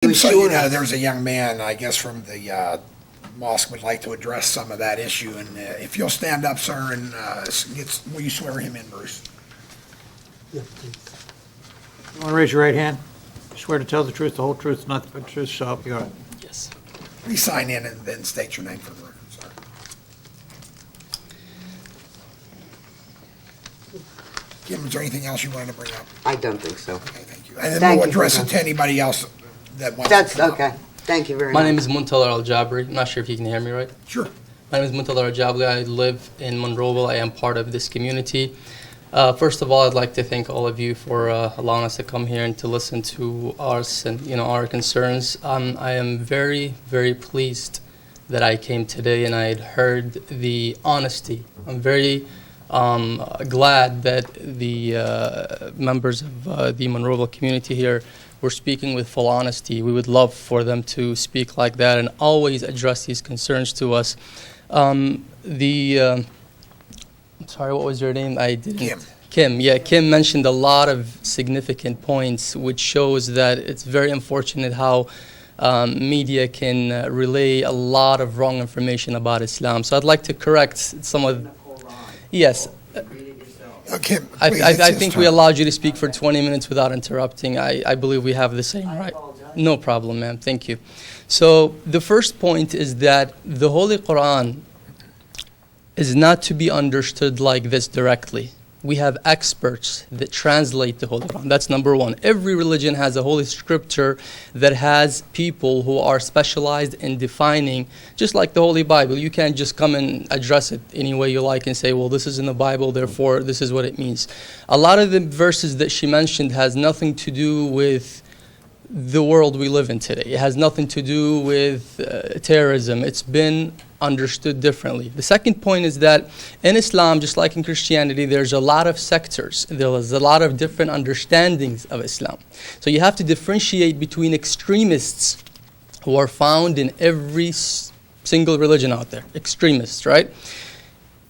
So, there's a young man, I guess, from the mosque would like to address some of that issue. And if you'll stand up, sir, and will you swear him in, Bruce? Yeah, please. You want to raise your right hand? Swear to tell the truth, the whole truth, nothing but the truth, so help you God. Yes. Please sign in and then state your name for the record, sir. Kim, is there anything else you wanted to bring up? I don't think so. Okay, thank you. And then Thank we'll you for address it that. to anybody else that wants to That's come up. okay. Thank you very My much. name is Muntalar Al Jabri. I'm not sure if you can hear me right. Sure. My name is Muntalar Al Jabri. I live in Monroeville. I am part of this community. First of all, I'd like to thank all of you for allowing us to come here and to listen to us and our concerns. I am very, very pleased that I came today and I had heard the honesty. I'm very glad that the members of the Monroeville community here were speaking with full honesty. We would love for them to speak like that and always address these concerns to us. Sorry, what was your name? I didn't. Kim. Kim, yeah, Kim mentioned a lot of significant points, which shows that it's very unfortunate how media can relay a lot of wrong information about Islam. So I'd like to correct some of. Yes. Kim, please, I think we allowed you to speak for 20 minutes without interrupting. I believe we have the same right. No problem, ma'am. Thank you. So the first point is that the Holy Quran is not to be understood like this directly. We have experts that translate the Holy Quran. That's number one. Every religion has a holy scripture that has people who are specialized in defining, just like the Holy Bible. You can't just come and address it any way you like and say, well, this is in the Bible, therefore this is what it means. A lot of the verses that she mentioned has nothing to do with the world we live in today. It has nothing to do with terrorism. It's been understood differently. The second point is that in Islam, just like in Christianity, there's a lot of sectors. There's a lot of different understandings of Islam. So you have to differentiate between extremists who are found in every single religion out there. Extremists, right?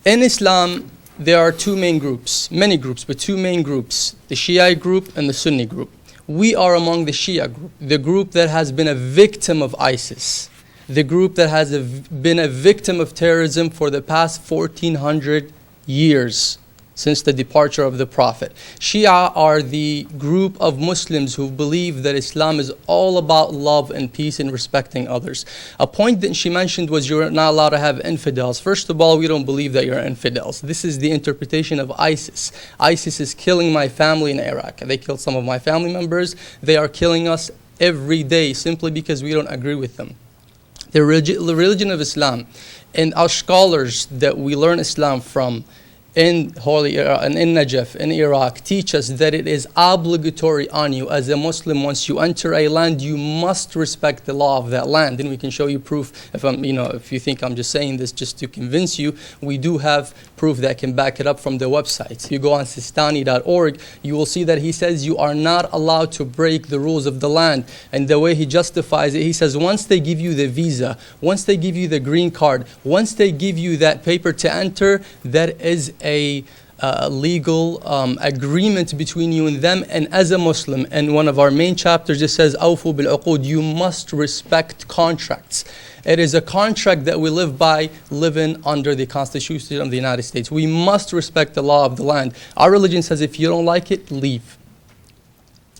In Islam, there are two main groups, many groups, but two main groups, the Shiite group and the Sunni group. We are among the Shia group, the group that has been a victim of ISIS, the group that has been a victim of terrorism for the past 1400 years since the departure of the Prophet. Shia are the group of Muslims who believe that Islam is all about love and peace and respecting others. A point that she mentioned was you're not allowed to have infidels. First of all, we don't believe that you're infidels. This is the interpretation of ISIS. ISIS is killing my family in Iraq. They killed some of my family members. They are killing us every day simply because we don't agree with them. The religion of Islam and our scholars that we learn Islam from in Holy and in Najaf, in Iraq, teach us that it is obligatory on you as a Muslim. Once you enter a land, you must respect the law of that land. And we can show you proof. If you think I'm just saying this just to convince you, we do have proof that can back it up from the websites. You go on sistani.org, you will see that he says you are not allowed to break the rules of the land. And the way he justifies it, he says once they give you the visa, once they give you the green card, once they give you that paper to enter, that is a legal agreement between you and them. And as a Muslim, in one of our main chapters, it says, "Awfu bil uqud," you must respect contracts. It is a contract that we live by, living under the Constitution of the United States. We must respect the law of the land. Our religion says if you don't like it, leave.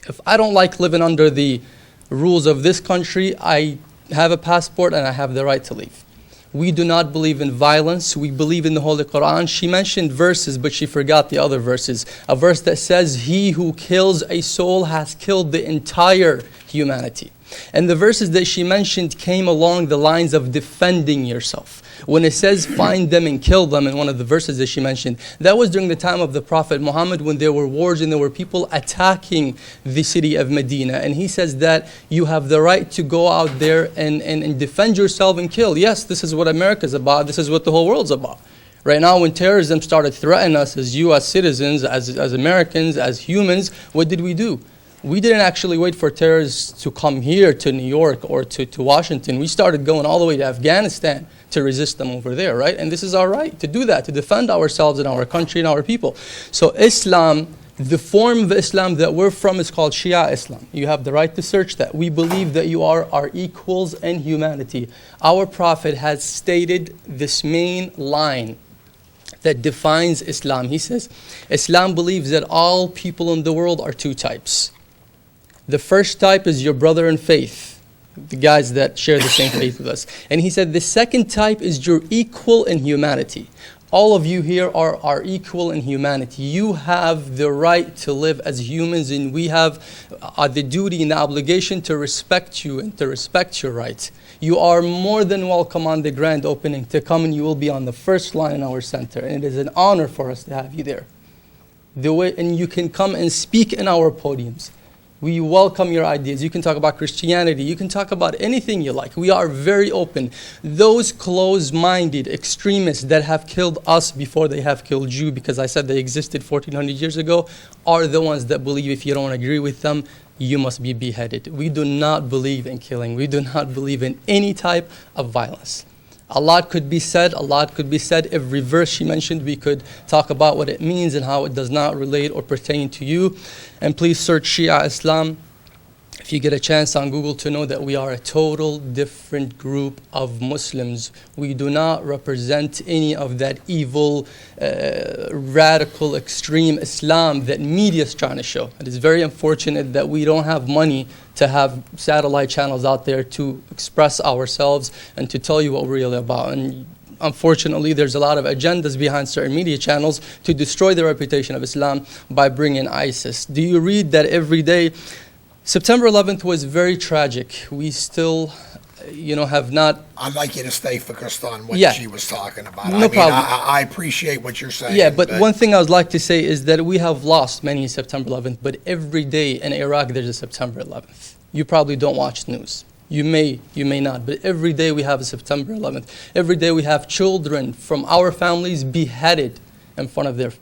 If I don't like living under the rules of this country, I have a passport and I have the right to leave. We do not believe in violence. We believe in the Holy Quran. She mentioned verses, but she forgot the other verses. A verse that says, "He who kills a soul has killed the entire humanity." And the verses that she mentioned came along the lines of defending yourself. When it says find them and kill them in one of the verses that she mentioned, that was during the time of the Prophet Muhammad when there were wars and there were people attacking the city of Medina. And he says that you have the right to go out there and defend yourself and kill. Yes, this is what America's about. This is what the whole world's about. Right now, when terrorism started threatening us as U.S. citizens, as Americans, as humans, what did we do? We didn't actually wait for terrorists to come here to New York or to Washington. We started going all the way to Afghanistan to resist them over there, right? And this is our right to do that, to defend ourselves and our country and our people. So Islam The form of Islam that we're from is called Shia Islam. You have the right to search that. We believe that you are our equals in humanity. Our Prophet has stated this main line that defines Islam. He says, Islam believes that all people in the world are two types. The first type is your brother in faith, the guys that share the same faith with us. And he said the second type is your equal in humanity. All of you here are equal in humanity. You have the right to live as humans, and we have the duty and the obligation to respect you and to respect your rights. You are more than welcome on the grand opening to come, and you will be on the first line in our center. And it is an honor for us to have you there. And you can come and speak in our podiums. We welcome your ideas. You can talk about Christianity. You can talk about anything you like. We are very open. Those closed-minded extremists that have killed us before they have killed you, because I said they existed 1400 years ago, are the ones that believe if you don't agree with them, you must be beheaded. We do not believe in killing. We do not believe in any type of violence. A lot could be said. A lot could be said. Every verse she mentioned, we could talk about what it means and how it does not relate or pertain to you. And please search Shia Islam if you get a chance on Google to know that we are a total different group of Muslims. We do not represent any of that evil, radical, extreme Islam that media is trying to show. It is very unfortunate that we don't have money to have satellite channels out there to express ourselves and to tell you what we're really about. And unfortunately, there's a lot of agendas behind certain media channels to destroy the reputation of Islam by bringing ISIS. Do you read that every day? September 11th was very tragic. We still, have not... I'd like you to stay focused on what Yeah. she was talking about. No problem. I appreciate what you're saying. Yeah, but one thing I would like to say is that we have lost many September 11th, but every day in Iraq there's a September 11th. You probably don't watch news. You may not, but every day we have a September 11th. Every day we have children from our families beheaded in front of their...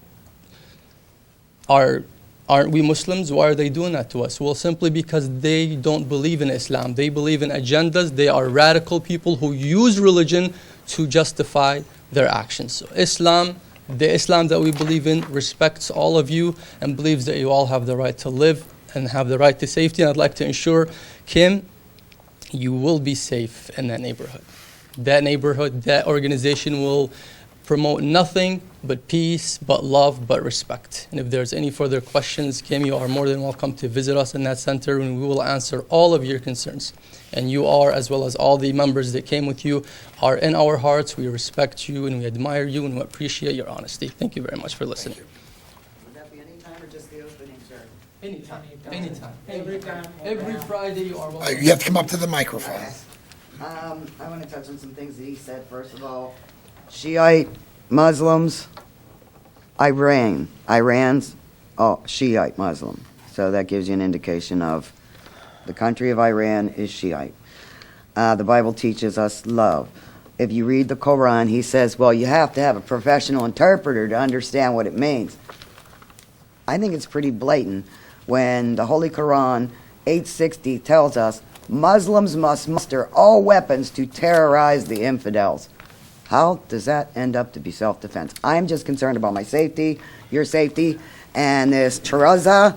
Aren't we Muslims? Why are they doing that to us? Well, simply because they don't believe in Islam. They believe in agendas. They are radical people who use religion to justify their actions. So Islam, the Islam that we believe in, respects all of you and believes that you all have the right to live and have the right to safety. And I'd like to ensure, Kim, you will be safe in that neighborhood. That neighborhood, that organization will promote nothing but peace, but love, but respect. And if there's any further questions, Kim, you are more than welcome to visit us in that center, and we will answer all of your concerns. And you are, as well as all the members that came with you, are in our hearts. We respect you, and we admire you, and we appreciate your honesty. Thank you very much for listening. Would that be any time or just the opening, sir? Anytime. Every Friday you are welcome. You have to come up to the microphone. I want to touch on some things that he said. First of all, Shiite Muslims, Iran's, Shiite Muslim. So that gives you an indication of the country of Iran is Shiite. The Bible teaches us love. If you read the Quran, he says, well, you have to have a professional interpreter to understand what it means. I think it's pretty blatant when the Holy Quran 860 tells us Muslims must muster all weapons to terrorize the infidels. How does that end up to be self-defense? I'm just concerned about my safety, your safety, and this taraza,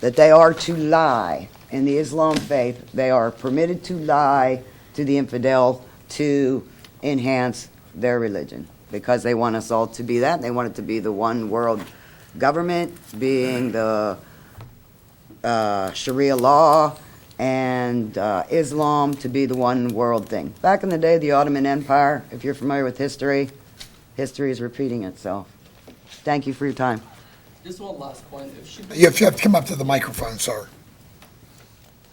that they are to lie. In the Islam faith, they are permitted to lie to the infidel to enhance their religion because they want us all to be that. They want it to be the one world government, being the Sharia law, and Islam to be the one world thing. Back in the day, the Ottoman Empire, if you're familiar with history is repeating itself. Thank you for your time. Just one last point. You have to come up to the microphone, sir.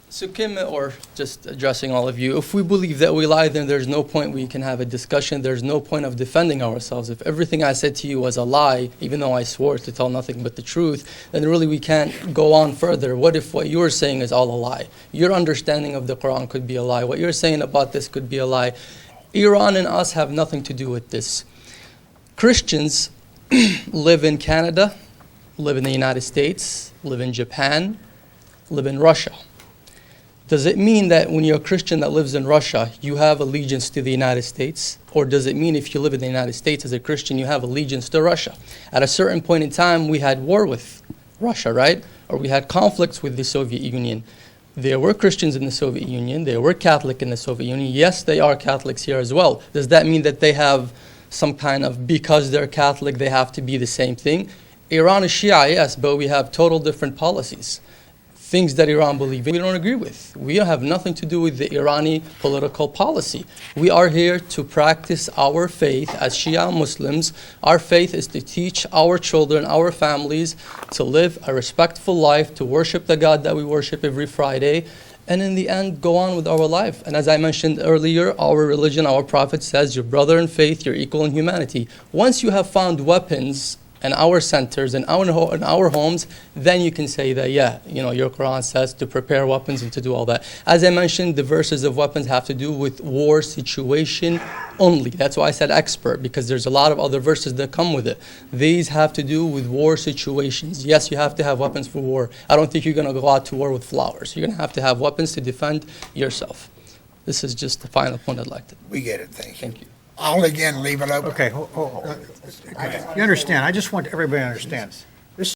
So Kim, or just addressing all of you, if we believe that we lie, then there's no point we can have a discussion. There's no point of defending ourselves. If everything I said to you was a lie, even though I swore to tell nothing but the truth, then really we can't go on further. What if what you're saying is all a lie? Your understanding of the Quran could be a lie. What you're saying about this could be a lie. Iran and us have nothing to do with this. Christians live in Canada, live in the United States, live in Japan, live in Russia. Does it mean that when you're a Christian that lives in Russia, you have allegiance to the United States? Or does it mean if you live in the United States as a Christian, you have allegiance to Russia? At a certain point in time, we had war with Russia, right? Or we had conflicts with the Soviet Union. There were Christians in the Soviet Union. There were Catholic in the Soviet Union. Yes, they are Catholics here as well. Does that mean that they have some kind of, because they're Catholic, they have to be the same thing? Iran is Shia, yes, but we have total different policies. Things that Iran believe in, we don't agree with. We have nothing to do with the Irani political policy. We are here to practice our faith as Shia Muslims. Our faith is to teach our children, our families, to live a respectful life, to worship the God that we worship every Friday, and in the end, go on with our life. And as I mentioned earlier, our religion, our prophet says, your brother in faith, you're equal in humanity. Once you have found weapons in our centers, in our homes, then you can say that, yeah, your Quran says to prepare weapons and to do all that. As I mentioned, the verses of weapons have to do with war situation only. That's why I said expert, because there's a lot of other verses that come with it. These have to do with war situations. Yes, you have to have weapons for war. I don't think you're going to go out to war with flowers. You're going to have weapons to defend yourself. This is just the final point I'd like to. We get it, thank you. Thank you. I'll again leave it open. Okay, you understand, I just want everybody to understand.